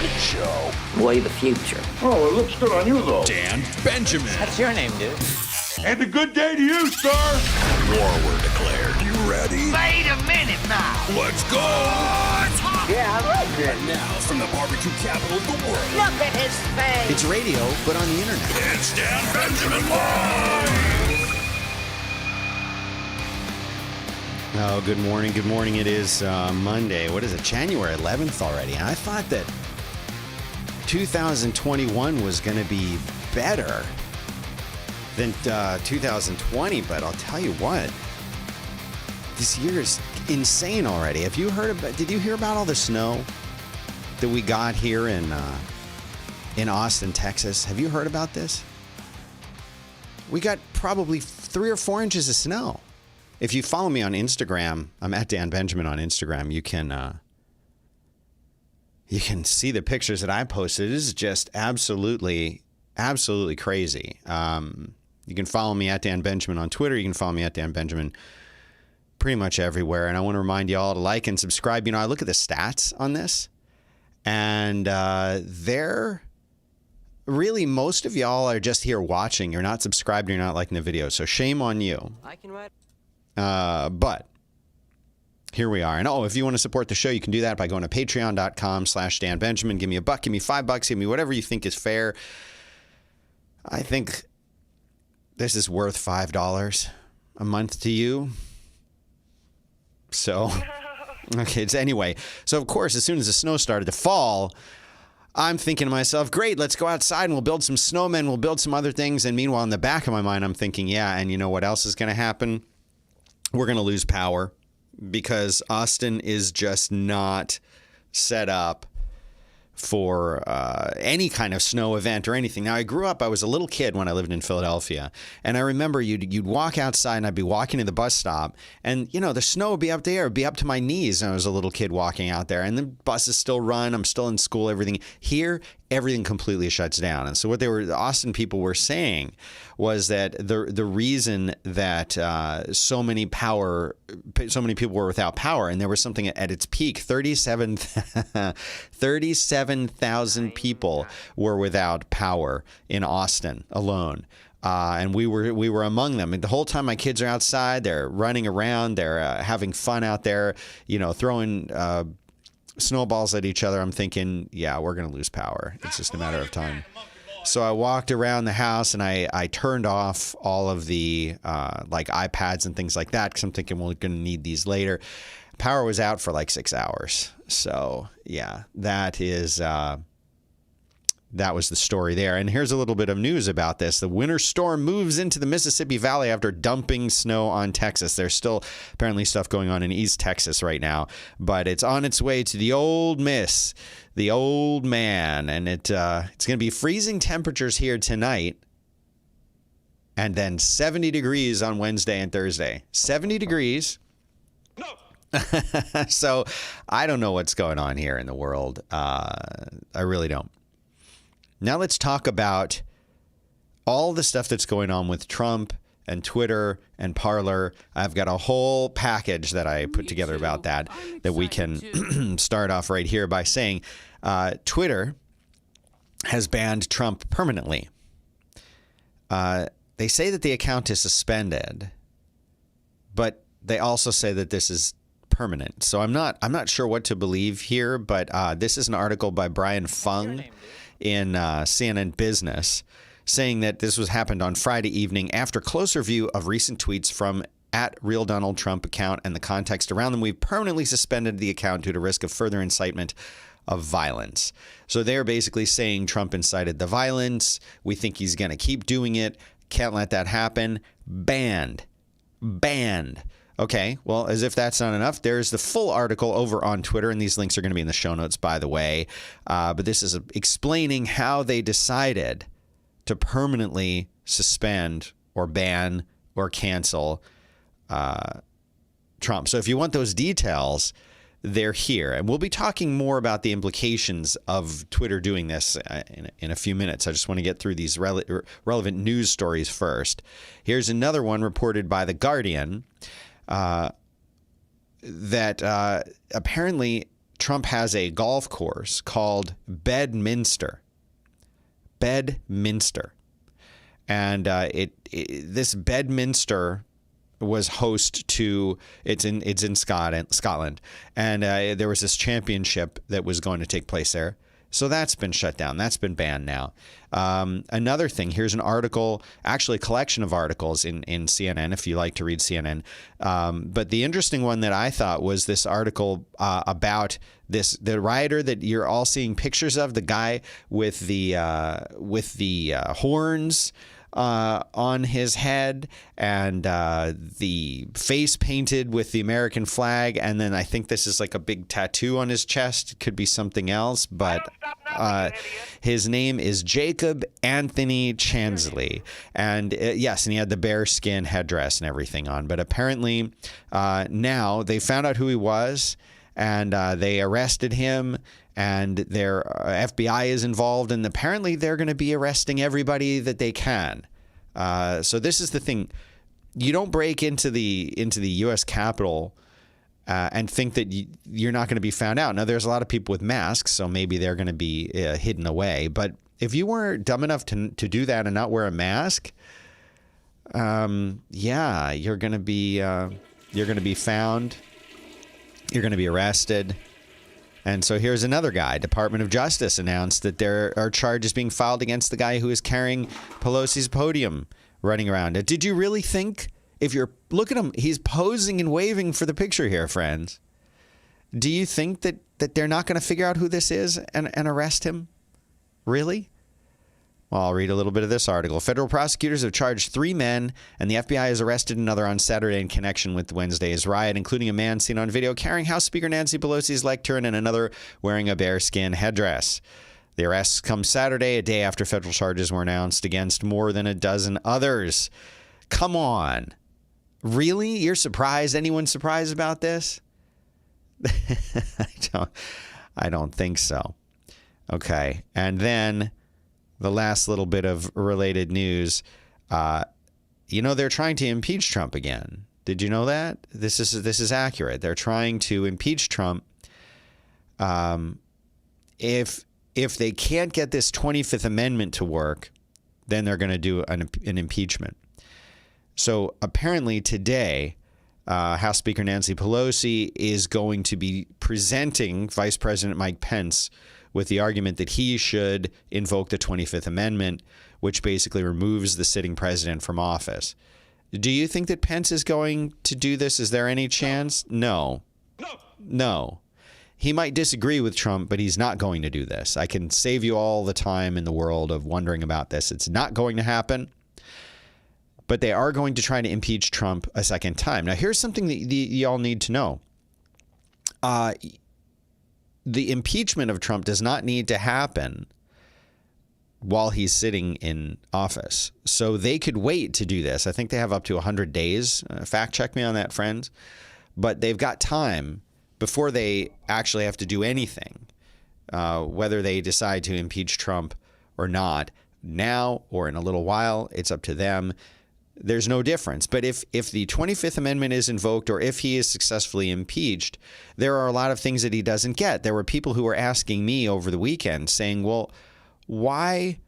morning show. Way the future. Oh, it looks good on you, though. Dan Benjamin. That's your name, dude. And a good day to you, sir. War were declared. You ready? Wait a minute now. Let's go! Yeah, I like it. And now, from the barbecue capital of the world, Look at his face. It's radio, but on the internet. it's Dan Benjamin Live! Oh, good morning. Good morning. It is Monday. What is it? January 11th already. And I thought that 2021 was going to be better than 2020, but I'll tell you what, this year is insane already. Have you heard about? Did you hear about all the snow that we got here in Austin, Texas? Have you heard about this? We got probably 3 or 4 inches of snow. If you follow me on Instagram, I'm at Dan Benjamin on Instagram. You can see the pictures that I posted. It is just absolutely crazy. You can follow me at Dan Benjamin on Twitter. You can follow me at Dan Benjamin pretty much everywhere. And I want to remind you all to like and subscribe. You know, I look at the stats on this, and they're really, most of y'all are just here watching. You're not subscribed. You're not liking the video. So shame on you. I can write. But here we are. And if you want to support the show, you can do that by going to patreon.com/Dan Benjamin. Give me $1, give me $5, give me whatever you think is fair. I think this is worth $5 a month to you. So, okay. Anyway, so of course, as soon as the snow started to fall, I'm thinking to myself, great, let's go outside and we'll build some snowmen. We'll build some other things. And meanwhile, in the back of my mind, I'm thinking, yeah, and you know what else is going to happen? We're going to lose power because Austin is just not set up for any kind of snow event or anything. Now, I was a little kid when I lived in Philadelphia, and I remember you'd walk outside, and I'd be walking to the bus stop, and, you know, the snow would be up there. It would be up to my knees when I was a little kid walking out there, and the buses still run. I'm still in school, everything. Here, everything completely shuts down. And so what the Austin people were saying was that the reason that so many people were without power, and there was something at its peak, 37,000 people were without power in Austin alone. And we were among them. And the whole time my kids are outside, they're running around, they're having fun out there, you know, throwing snowballs at each other. I'm thinking, yeah, we're going to lose power. It's just a matter of time. So I walked around the house and I turned off all of the like iPads and things like that because I'm thinking we're going to need these later. Power was out for like 6 hours. So yeah, that was the story there. And here's a little bit of news about this. The winter storm moves into the Mississippi Valley after dumping snow on Texas. There's still apparently stuff going on in East Texas right now, but it's on its way to the Old Miss, the Old Man. And it's going to be freezing temperatures here tonight and then 70 degrees on Wednesday and Thursday. 70 degrees. No. So I don't know what's going on here in the world. I really don't. Now let's talk about all the stuff that's going on with Trump and Twitter and Parler. I've got a whole package that I put together about that we can start off right here by saying Twitter has banned Trump permanently. They say that the account is suspended, but they also say that this is permanent. So I'm not sure what to believe here, but this is an article by Brian Fung in CNN Business saying that this happened on Friday evening after closer view of recent tweets from @RealDonaldTrump account and the context around them. We've permanently suspended the account due to risk of further incitement of violence. So they're basically saying Trump incited the violence. We think he's going to keep doing it. Can't let that happen. Banned. Okay, well, as if that's not enough, there's the full article over on Twitter, and these links are going to be in the show notes, by the way. But this is explaining how they decided to permanently suspend or ban or cancel Trump. So if you want those details, they're here. And we'll be talking more about the implications of Twitter doing this in a few minutes. I just want to get through these relevant news stories first. Here's another one reported by The Guardian that apparently Trump has a golf course called Bedminster. Bedminster. And this Bedminster was host to it's in Scotland, and there was this championship that was going to take place there. So that's been shut down. That's been banned now. Another thing, here's an article, actually a collection of articles in CNN, if you like to read CNN. But the interesting one that I thought was this article about the rioter that you're all seeing pictures of, the guy with the horns on his head and the face painted with the American flag, and then I think this is like a big tattoo on his chest. It could be something else, but his name is Jacob Anthony Chansley, and yes, and he had the bearskin headdress and everything on. But apparently now they found out who he was, and they arrested him. And their FBI is involved, and apparently they're going to be arresting everybody that they can. So this is the thing: you don't break into the U.S. Capitol and think that you're not going to be found out. Now, there's a lot of people with masks, so maybe they're going to be hidden away. But if you were dumb enough to do that and not wear a mask, yeah, you're going to be found. You're going to be arrested. And so here's another guy. Department of Justice announced that there are charges being filed against the guy who is carrying Pelosi's podium running around. Did you really think, if you're, look at him, he's posing and waving for the picture here, friends. Do you think that they're not going to figure out who this is and arrest him? Really? Well, I'll read a little bit of this article. Federal prosecutors have charged 3 men, and the FBI has arrested another on Saturday in connection with Wednesday's riot, including a man seen on video carrying House Speaker Nancy Pelosi's lectern and another wearing a bearskin headdress. The arrests come Saturday, a day after federal charges were announced against more than a dozen others. Come on. Really? You're surprised? Anyone surprised about this? I don't think so. Okay. And then the last little bit of related news, they're trying to impeach Trump again. Did you know that? This is accurate. They're trying to impeach Trump. If they can't get this 25th Amendment to work, then they're going to do an impeachment. So apparently today, House Speaker Nancy Pelosi is going to be presenting Vice President Mike Pence with the argument that he should invoke the 25th Amendment, which basically removes the sitting president from office. Do you think that Pence is going to do this? Is there any chance? No. He might disagree with Trump, but he's not going to do this. I can save you all the time in the world of wondering about this. It's not going to happen. But they are going to try to impeach Trump a second time. Now, here's something that y'all need to know. The impeachment of Trump does not need to happen while he's sitting in office. So they could wait to do this. I think they have up to 100 days. Fact check me on that, friends. But they've got time before they actually have to do anything, whether they decide to impeach Trump or not. Now or in a little while, it's up to them. There's no difference. But if the 25th Amendment is invoked, or if he is successfully impeached, there are a lot of things that he doesn't get. There were people who were asking me over the weekend saying, well, why?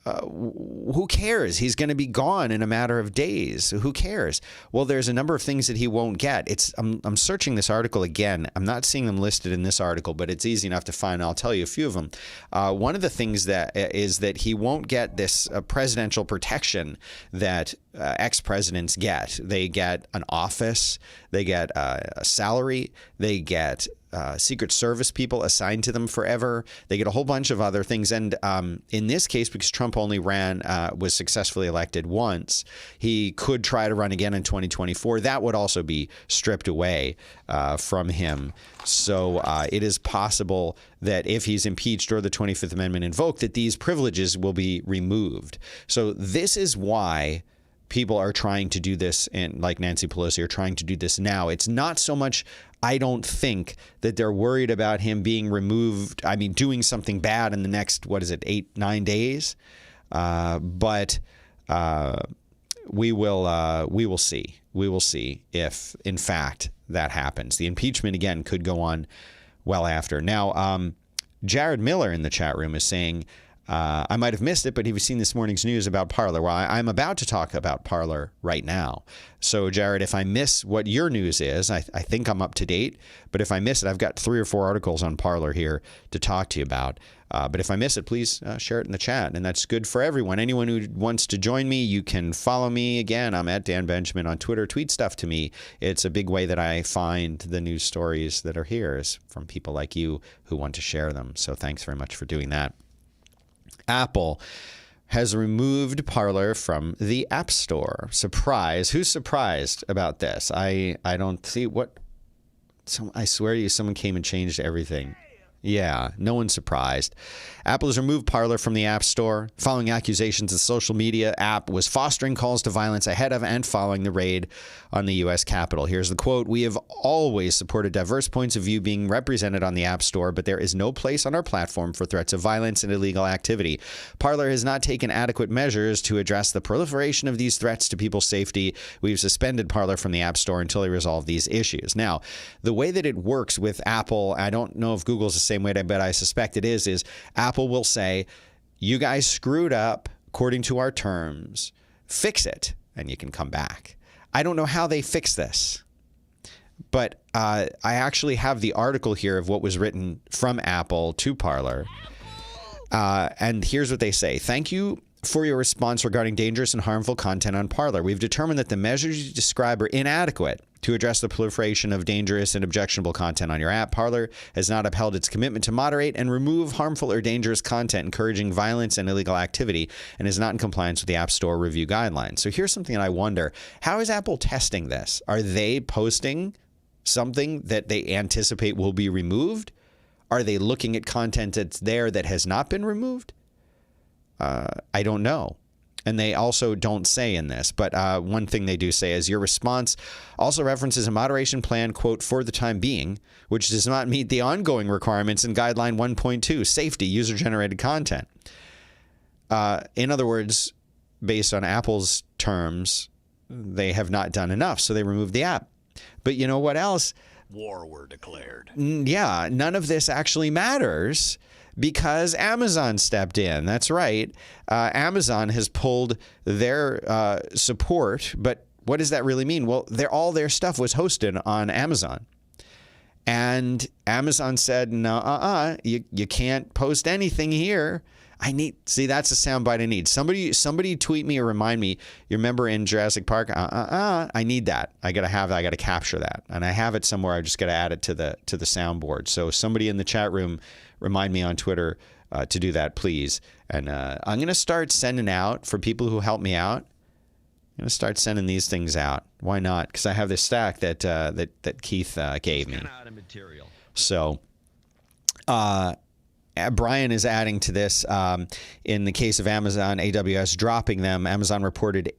Who cares? He's going to be gone in a matter of days. Who cares? Well, there's a number of things that he won't get. I'm searching this article again. I'm not seeing them listed in this article, but it's easy enough to find. I'll tell you a few of them. One of the things that is that he won't get this presidential protection that ex-presidents get. They get an office. They get a salary. They get Secret Service people assigned to them forever. They get a whole bunch of other things. And in this case, because Trump only was successfully elected once, he could try to run again in 2024. That would also be stripped away from him. So it is possible that if he's impeached or the 25th Amendment invoked, that these privileges will be removed. So this is why people are trying to do this, and like Nancy Pelosi are trying to do this now. It's not so much, I don't think, that they're worried about him being removed. I mean, doing something bad in the next, 8-9 days? But we will see. We will see if, in fact, that happens. The impeachment, again, could go on well after. Now, Jared Miller in the chat room is saying, I might have missed it, but he's seen this morning's news about Parler. Well, I'm about to talk about Parler right now. So, Jared, if I miss what your news is, I think I'm up to date. But if I miss it, I've got 3 or 4 articles on Parler here to talk to you about. But if I miss it, please share it in the chat. And that's good for everyone. Anyone who wants to join me, you can follow me. Again, I'm at Dan Benjamin on Twitter. Tweet stuff to me. It's a big way that I find the news stories that are here is from people like you who want to share them. So thanks very much for doing that. Apple has removed Parler from the App Store. Surprise. Who's surprised about this? I don't see what... I swear to you, someone came and changed everything. Yeah, no one's surprised. Apple has removed Parler from the App Store following accusations the social media app was fostering calls to violence ahead of and following the raid on the U.S. Capitol. Here's the quote. "We have always supported diverse points of view being represented on the App Store, but there is no place on our platform for threats of violence and illegal activity. Parler has not taken adequate measures to address the proliferation of these threats to people's safety. We've suspended Parler from the App Store until they resolve these issues." Now, the way that it works with Apple, I don't know if Google's the same way, but I suspect it is Apple will say, you guys screwed up according to our terms, fix it, and you can come back. I don't know how they fix this, but I actually have the article here of what was written from Apple to Parler. And here's what they say. "Thank you for your response regarding dangerous and harmful content on Parler. We've determined that the measures you describe are inadequate to address the proliferation of dangerous and objectionable content on your app. Parler has not upheld its commitment to moderate and remove harmful or dangerous content encouraging violence and illegal activity and is not in compliance with the App Store review guidelines." So here's something that I wonder. How is Apple testing this? Are they posting something that they anticipate will be removed? Are they looking at content that's there that has not been removed? I don't know. And they also don't say in this, but one thing they do say is your response also references a moderation plan, quote, "for the time being," which does not meet the ongoing requirements in Guideline 1.2, safety, user-generated content. In other words, based on Apple's terms, they have not done enough, so they removed the app. But you know what else? War were declared. Yeah, none of this actually matters because Amazon stepped in. That's right. Amazon has pulled their support. But what does that really mean? Well, all their stuff was hosted on Amazon. And Amazon said, no, you can't post anything here. See, that's a soundbite I need. Somebody tweet me or remind me. You remember in Jurassic Park? I need that. I gotta have that. I gotta capture that, and I have it somewhere. I just gotta add it to the soundboard. So somebody in the chat room, remind me on Twitter to do that, please. And I'm gonna start sending out for people who help me out. I'm gonna start sending these things out. Why not? Because I have this stack that Keith gave me. So. Brian is adding to this. In the case of Amazon AWS dropping them, Amazon reported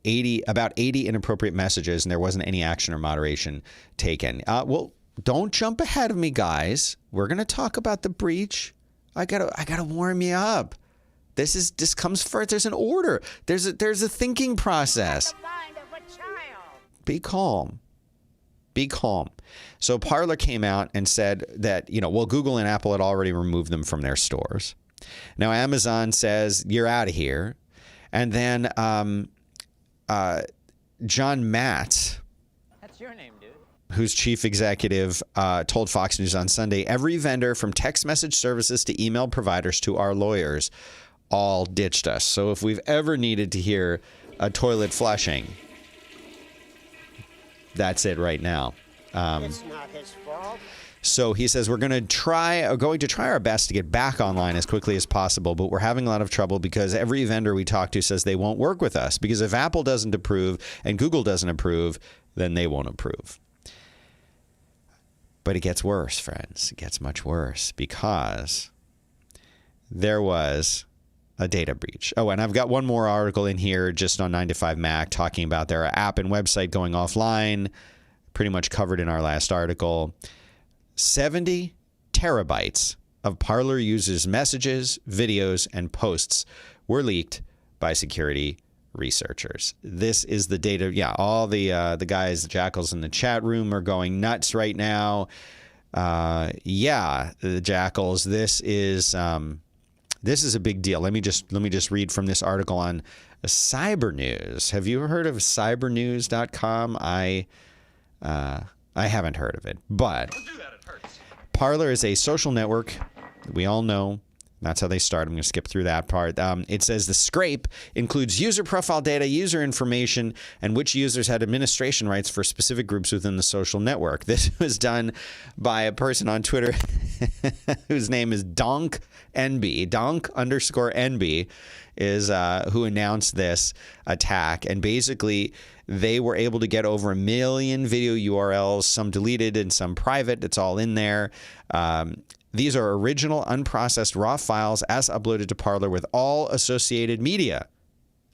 about 80 inappropriate messages, and there wasn't any action or moderation taken. Well, don't jump ahead of me, guys. We're gonna talk about the breach. I gotta warm you up. This comes first. There's an order. There's a thinking process. The mind of a child. Be calm. Be calm. So Parler came out and said that, Google and Apple had already removed them from their stores. Now Amazon says, you're out of here. And then John Matt, That's your name, dude. who's chief executive, told Fox News on Sunday, every vendor from text message services to email providers to our lawyers all ditched us. So if we've ever needed to hear a toilet flushing, that's it right now. It's not his fault. So he says we're going to try our best to get back online as quickly as possible, but we're having a lot of trouble because every vendor we talk to says they won't work with us because if Apple doesn't approve and Google doesn't approve, then they won't approve. But it gets worse, friends. It gets much worse because there was a data breach. Oh, and I've got one more article in here just on 9to5Mac talking about their app and website going offline, pretty much covered in our last article. 70 terabytes of Parler users' messages, videos, and posts were leaked by security researchers. This is the data. Yeah, all the guys, the jackals in the chat room are going nuts right now. Yeah, the jackals. This is a big deal. Let me just read from this article on Cyber News. Have you heard of cybernews.com? I haven't heard of it, but Parler is a social network that we all know. That's how they start. I'm going to skip through that part. It says the scrape includes user profile data, user information, and which users had administration rights for specific groups within the social network. This was done by a person on Twitter whose name is DonkNB. Donk_NB is who announced this attack. And basically, they were able to get over 1 million video URLs, some deleted and some private. It's all in there. These are original, unprocessed raw files as uploaded to Parler with all associated media,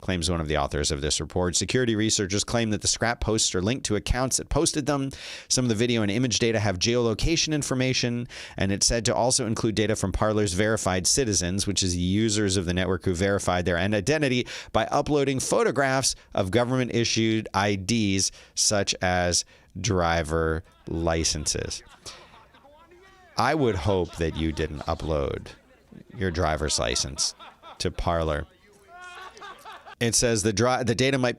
claims one of the authors of this report. Security researchers claim that the scrap posts are linked to accounts that posted them. Some of the video and image data have geolocation information, and it's said to also include data from Parler's verified citizens, which is the users of the network who verified their identity by uploading photographs of government-issued IDs, such as driver licenses. I would hope that you didn't upload your driver's license to Parler. It says the data might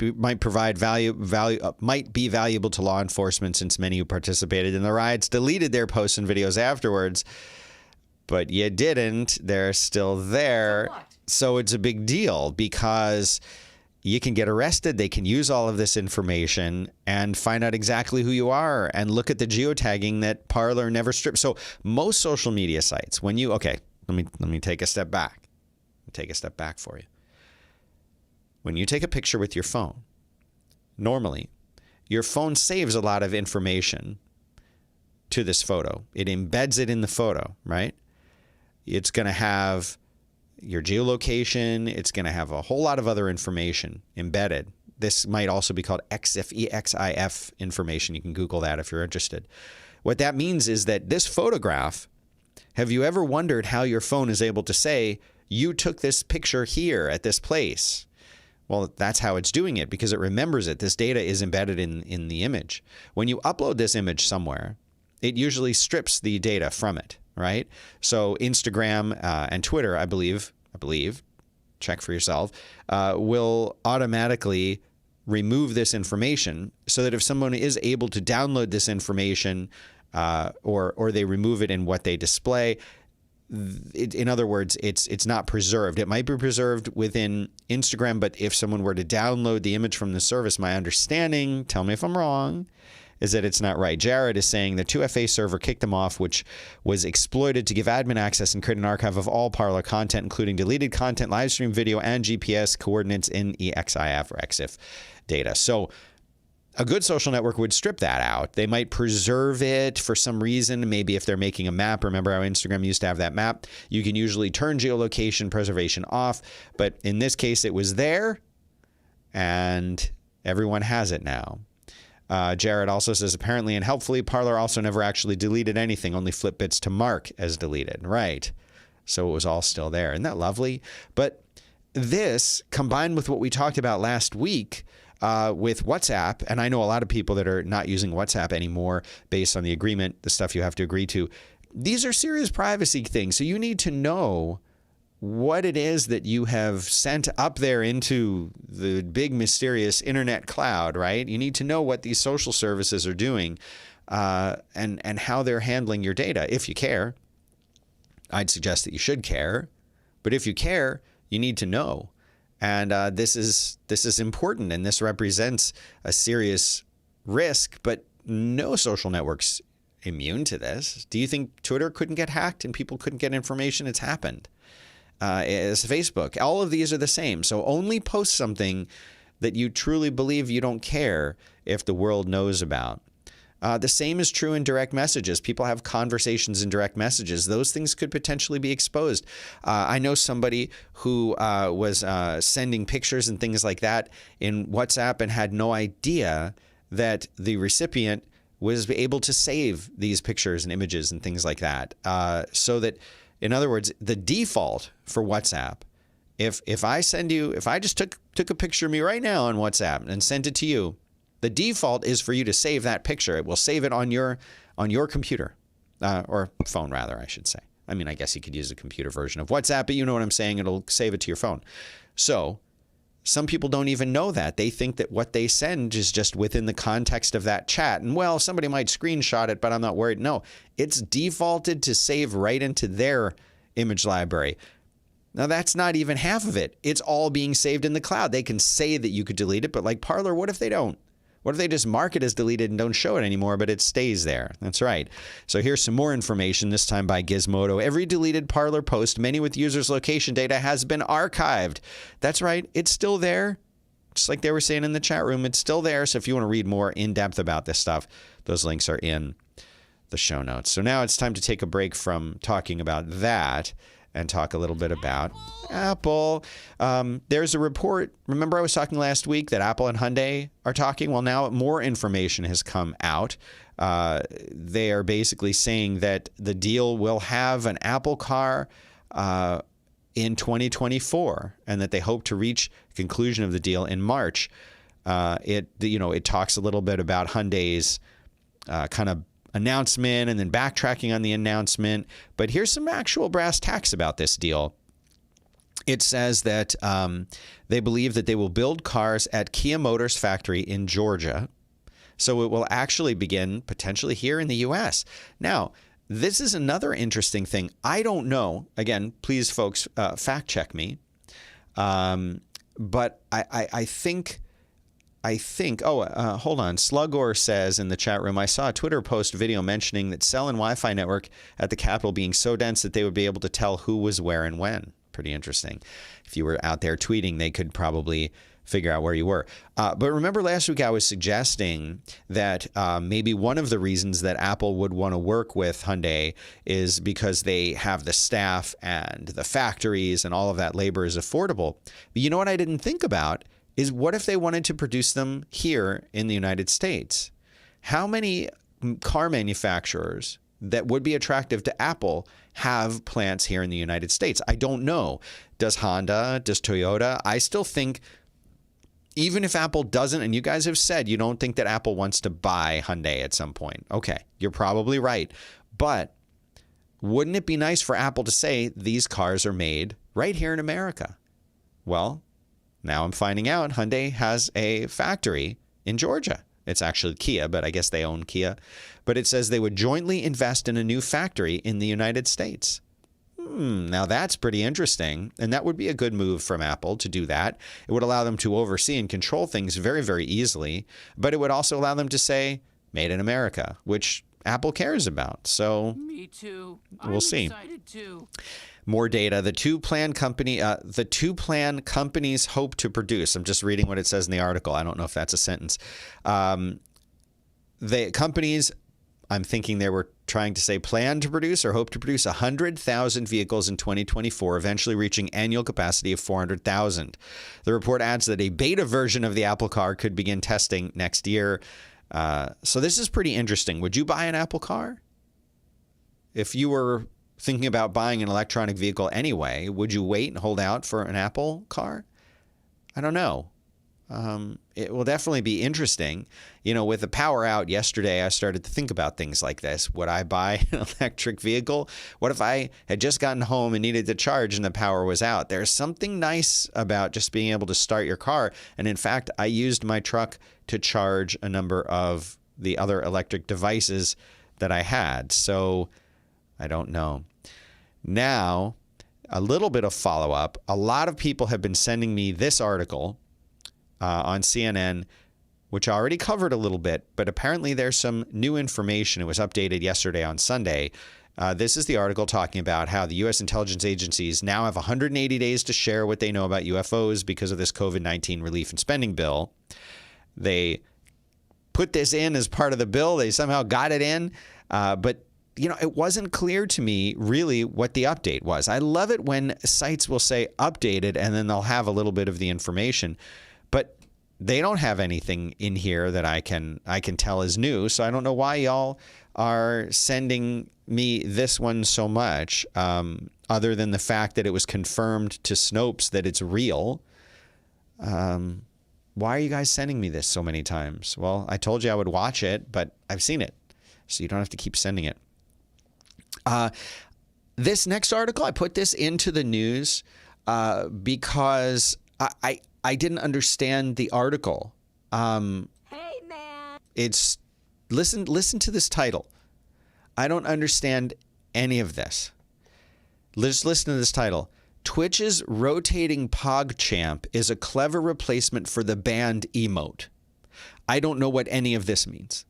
be valuable to law enforcement since many who participated in the riots deleted their posts and videos afterwards. But you didn't. They're still there. So it's a big deal because you can get arrested. They can use all of this information and find out exactly who you are and look at the geotagging that Parler never stripped. So most social media sites, when you, okay, let me take a step back. Take a step back for you. When you take a picture with your phone, normally your phone saves a lot of information to this photo. It embeds it in the photo, right? It's going to have your geolocation. It's going to have a whole lot of other information embedded. This might also be called EXIF, EXIF information. You can Google that if you're interested. What that means is that this photograph, have you ever wondered how your phone is able to say, you took this picture here at this place? Well, that's how it's doing it because it remembers it. This data is embedded in the image. When you upload this image somewhere, it usually strips the data from it. Right? So Instagram and Twitter, I believe, check for yourself, will automatically remove this information so that if someone is able to download this information or they remove it in what they display, in other words, it's not preserved. It might be preserved within Instagram, but if someone were to download the image from the service, my understanding, tell me if I'm wrong, is that it's not right. Jared is saying the 2FA server kicked them off, which was exploited to give admin access and create an archive of all Parler content, including deleted content, live stream video, and GPS coordinates in EXIF or EXIF data. So a good social network would strip that out. They might preserve it for some reason. Maybe if they're making a map, remember how Instagram used to have that map? You can usually turn geolocation preservation off. But in this case, it was there, and everyone has it now. Jared also says, apparently and helpfully, Parler also never actually deleted anything, only flipped bits to mark as deleted. Right. So it was all still there. Isn't that lovely? But this, combined with what we talked about last week with WhatsApp, and I know a lot of people that are not using WhatsApp anymore based on the agreement, the stuff you have to agree to. These are serious privacy things. So you need to know what it is that you have sent up there into the big mysterious internet cloud, right? You need to know what these social services are doing and how they're handling your data. If you care, I'd suggest that you should care. But if you care, you need to know. And this is important, and this represents a serious risk. But no social network's immune to this. Do you think Twitter couldn't get hacked and people couldn't get information? It's happened. As Facebook. All of these are the same. So only post something that you truly believe you don't care if the world knows about. The same is true in direct messages. People have conversations in direct messages. Those things could potentially be exposed. I know somebody who was sending pictures and things like that in WhatsApp and had no idea that the recipient was able to save these pictures and images and things like that. So that, in other words, the default for WhatsApp, if I just took a picture of me right now on WhatsApp and sent it to you, the default is for you to save that picture. It will save it on your computer. or phone rather, I should say. I mean, I guess you could use a computer version of WhatsApp, but you know what I'm saying. It'll save it to your phone. So some people don't even know that. They think that what they send is just within the context of that chat. And well, somebody might screenshot it, but I'm not worried. No, it's defaulted to save right into their image library. Now, that's not even half of it. It's all being saved in the cloud. They can say that you could delete it, but like Parler, what if they don't? What if they just mark it as deleted and don't show it anymore, but it stays there? That's right. So here's some more information, this time by Gizmodo. Every deleted Parler post, many with users' location data, has been archived. That's right. It's still there. Just like they were saying in the chat room, it's still there. So if you want to read more in depth about this stuff, those links are in the show notes. So now it's time to take a break from talking about that and talk a little bit about Apple. There's a report. Remember I was talking last week that Apple and Hyundai are talking? Well, now more information has come out. They are basically saying that the deal will have an Apple car in 2024 and that they hope to reach a conclusion of the deal in March. It talks a little bit about Hyundai's kind of announcement and then backtracking on the announcement. But here's some actual brass tacks about this deal. It says that they believe that they will build cars at Kia Motors factory in Georgia. So it will actually begin potentially here in the U.S. Now, this is another interesting thing. I don't know. Again, please, folks, fact check me. But I think, hold on. Slugor says in the chat room, I saw a Twitter post video mentioning that cell and Wi-Fi network at the Capitol being so dense that they would be able to tell who was where and when. Pretty interesting. If you were out there tweeting, they could probably figure out where you were. But remember last week I was suggesting that maybe one of the reasons that Apple would want to work with Hyundai is because they have the staff and the factories and all of that labor is affordable. But you know what I didn't think about? Is what if they wanted to produce them here in the United States? How many car manufacturers that would be attractive to Apple have plants here in the United States? I don't know. Does Honda? Does Toyota? I still think even if Apple doesn't, and you guys have said you don't think that Apple wants to buy Hyundai at some point. Okay, you're probably right. But wouldn't it be nice for Apple to say these cars are made right here in America? Well, now I'm finding out Hyundai has a factory in Georgia. It's actually Kia, but I guess they own Kia. But it says they would jointly invest in a new factory in the United States. Now that's pretty interesting. And that would be a good move from Apple to do that. It would allow them to oversee and control things very, very easily. But it would also allow them to say, made in America, which Apple cares about. So me too. We'll see. Excited too. More data. The two plan companies hope to produce. I'm just reading what it says in the article. I don't know if that's a sentence. The companies, I'm thinking they were trying to say plan to produce or hope to produce 100,000 vehicles in 2024, eventually reaching annual capacity of 400,000. The report adds that a beta version of the Apple car could begin testing next year. So this is pretty interesting. Would you buy an Apple car? If you were thinking about buying an electronic vehicle anyway, would you wait and hold out for an Apple car? I don't know. It will definitely be interesting. You know, with the power out yesterday, I started to think about things like this. Would I buy an electric vehicle? What if I had just gotten home and needed to charge and the power was out? There's something nice about just being able to start your car. And in fact, I used my truck to charge a number of the other electric devices that I had. So I don't know. Now, a little bit of follow-up. A lot of people have been sending me this article on CNN, which I already covered a little bit, but apparently there's some new information. It was updated yesterday on Sunday. This is the article talking about how the U.S. intelligence agencies now have 180 days to share what they know about UFOs because of this COVID-19 relief and spending bill. They put this in as part of the bill. They somehow got it in, but you know, it wasn't clear to me really what the update was. I love it when sites will say updated and then they'll have a little bit of the information, but they don't have anything in here that I can tell is new. So I don't know why y'all are sending me this one so much, other than the fact that it was confirmed to Snopes that it's real. Why are you guys sending me this so many times? Well, I told you I would watch it, but I've seen it, so you don't have to keep sending it. This next article, I put this into the news because I didn't understand the article. Hey, man. It's listen to this title. I don't understand any of this. Let's listen to this title. Twitch's rotating PogChamp is a clever replacement for the banned emote. I don't know what any of this means.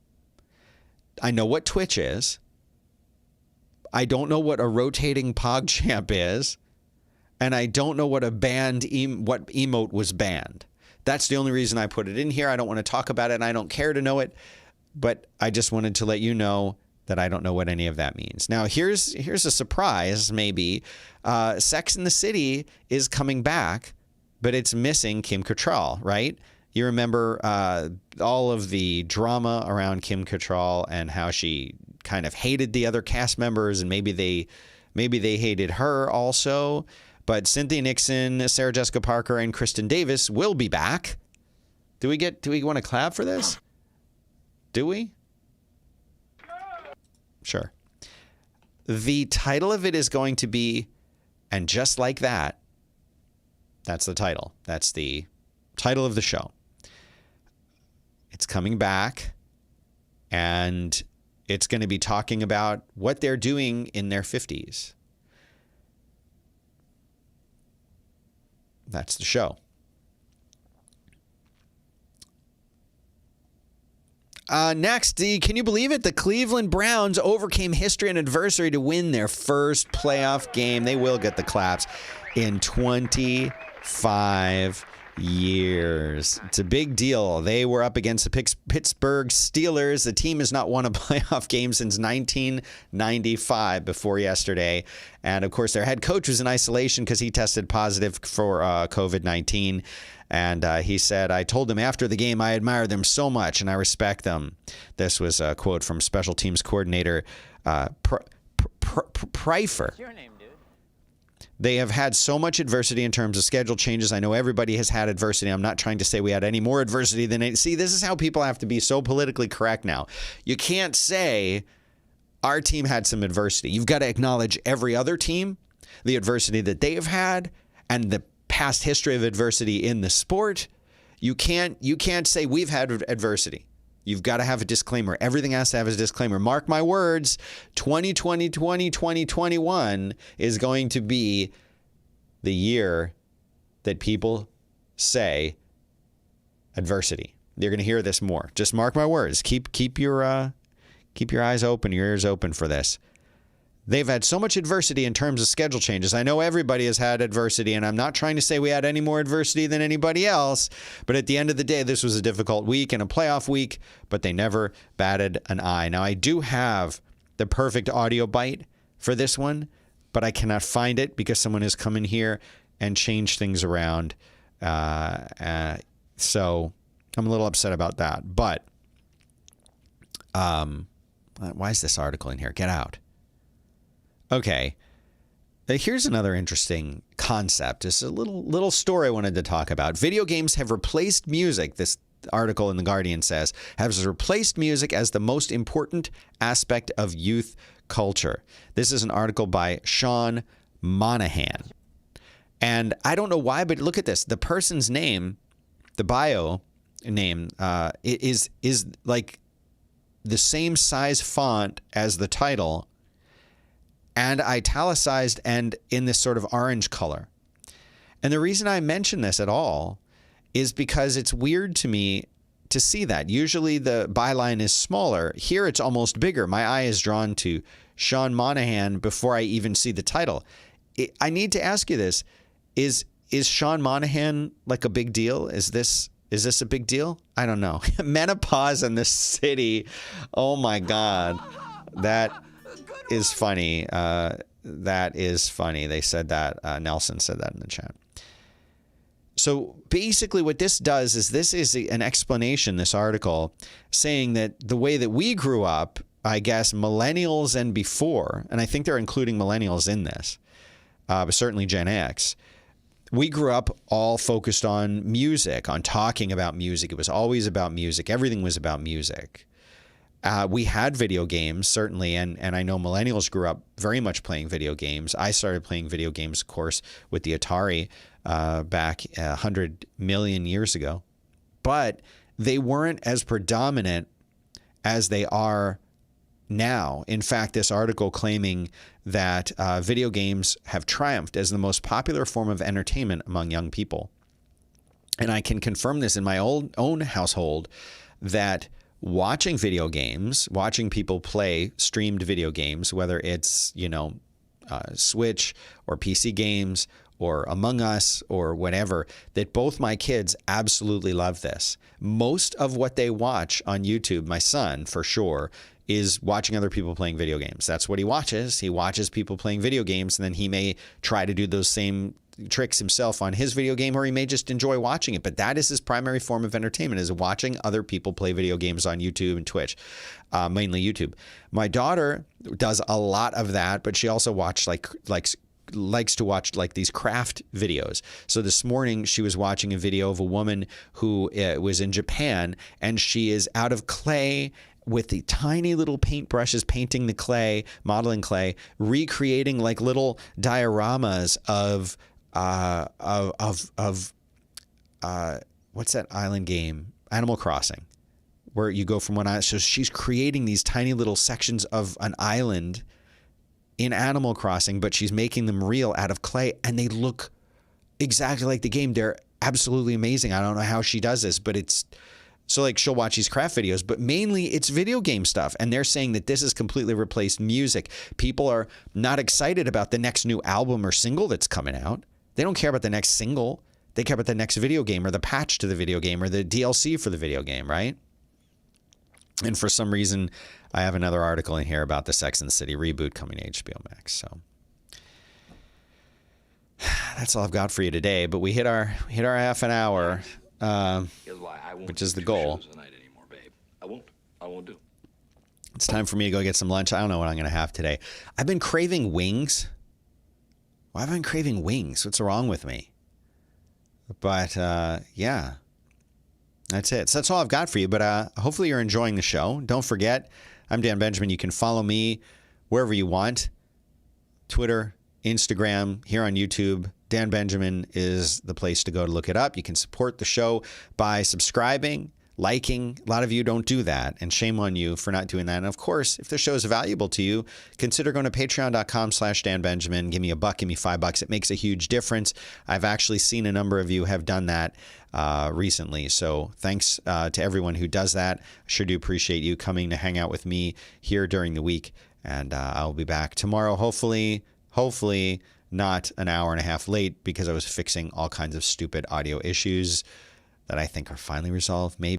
I know what Twitch is. I don't know what a rotating PogChamp is. And I don't know what what emote was banned. That's the only reason I put it in here. I don't want to talk about it and I don't care to know it. But I just wanted to let you know that I don't know what any of that means. Now, here's a surprise, maybe. Sex and the City is coming back, but it's missing Kim Cattrall, right? You remember all of the drama around Kim Cattrall and how she kind of hated the other cast members, and maybe they hated her also. But Cynthia Nixon, Sarah Jessica Parker, and Kristen Davis will be back. Do we want to clap for this? Do we? Sure. The title of it is going to be, and just like that, that's the title. That's the title of the show. It's coming back, and it's going to be talking about what they're doing in their 50s. That's the show. Next, can you believe it? The Cleveland Browns overcame history and adversity to win their first playoff game. They will get the claps in 25 years. It's a big deal. They were up against the Pittsburgh Steelers. The team has not won a playoff game since 1995 before yesterday. And, of course, their head coach was in isolation because he tested positive for COVID-19. And he said, I told them after the game I admire them so much and I respect them. This was a quote from special teams coordinator Pryfer. What's your name, dude? They have had so much adversity in terms of schedule changes. I know everybody has had adversity. I'm not trying to say we had any more adversity than it. See, this is how people have to be so politically correct now. You can't say our team had some adversity. You've got to acknowledge every other team, the adversity that they have had, and the past history of adversity in the sport. You can't say we've had adversity. You've got to have a disclaimer. Everything has to have a disclaimer. Mark my words, 2021 is going to be the year that people say adversity. You're going to hear this more. Just mark my words. Keep your eyes open, your ears open for this. They've had so much adversity in terms of schedule changes. I know everybody has had adversity, and I'm not trying to say we had any more adversity than anybody else, but at the end of the day, this was a difficult week and a playoff week, but they never batted an eye. Now, I do have the perfect audio bite for this one, but I cannot find it because someone has come in here and changed things around. So I'm a little upset about that. But why is this article in here? Get out. Okay, here's another interesting concept. It's a little story I wanted to talk about. Video games have replaced music, this article in The Guardian says, has replaced music as the most important aspect of youth culture. This is an article by Sean Monahan. And I don't know why, but look at this. The person's name, the bio name, is like the same size font as the title, and italicized and in this sort of orange color. And the reason I mention this at all is because it's weird to me to see that. Usually the byline is smaller. Here it's almost bigger. My eye is drawn to Sean Monahan before I even see the title. I need to ask you this. Is Sean Monahan like a big deal? Is this a big deal? I don't know. Menopause in the city. Oh my God. That is funny. That is funny. They said that. Nelson said that in the chat. So basically what this does is this is an explanation, this article, saying that the way that we grew up, I guess millennials and before, and I think they're including millennials in this, but certainly Gen X, we grew up all focused on music, on talking about music. It was always about music. Everything was about music. We had video games, certainly, and I know millennials grew up very much playing video games. I started playing video games, of course, with the Atari back 100 million years ago. But they weren't as predominant as they are now. In fact, this article claiming that video games have triumphed as the most popular form of entertainment among young people. And I can confirm this in my own household, that watching video games, watching people play streamed video games, whether it's, Switch or PC games or Among Us or whatever, that both my kids absolutely love this. Most of what they watch on YouTube, my son for sure, is watching other people playing video games. That's what he watches. He watches people playing video games, and then he may try to do those same tricks himself on his video game, or he may just enjoy watching it. But that is his primary form of entertainment, is watching other people play video games on YouTube and Twitch, mainly YouTube. My daughter does a lot of that, but she also likes to watch like these craft videos. So this morning she was watching a video of a woman who was in Japan, and she is out of clay with the tiny little paintbrushes, painting the clay, modeling clay, recreating like little dioramas of what's that island game? Animal Crossing, where you go from one island. So she's creating these tiny little sections of an island in Animal Crossing, but she's making them real out of clay, and they look exactly like the game. They're absolutely amazing. I don't know how she does this, but it's so like she'll watch these craft videos, but mainly it's video game stuff. And they're saying that this has completely replaced music. People are not excited about the next new album or single that's coming out. They don't care about the next single. They care about the next video game, or the patch to the video game, or the DLC for the video game, right? And for some reason, I have another article in here about the Sex and the City reboot coming to HBO Max. So that's all I've got for you today. But we hit our half an hour, which is the goal. I won't do. It's time for me to go get some lunch. I don't know what I'm going to have today. I've been craving wings. Why have I been craving wings? What's wrong with me? But yeah, that's it. So that's all I've got for you. But hopefully you're enjoying the show. Don't forget, I'm Dan Benjamin. You can follow me wherever you want. Twitter, Instagram, here on YouTube. Dan Benjamin is the place to go to look it up. You can support the show by subscribing, liking. A lot of you don't do that, and shame on you for not doing that. And of course, if the show is valuable to you, consider going to patreon.com/Dan Benjamin. Give me $1, give me $5. It makes a huge difference. I've actually seen a number of you have done that recently. So thanks to everyone who does that. I sure do appreciate you coming to hang out with me here during the week. And I'll be back tomorrow, hopefully not an hour and a half late, because I was fixing all kinds of stupid audio issues that I think are finally resolved. Maybe.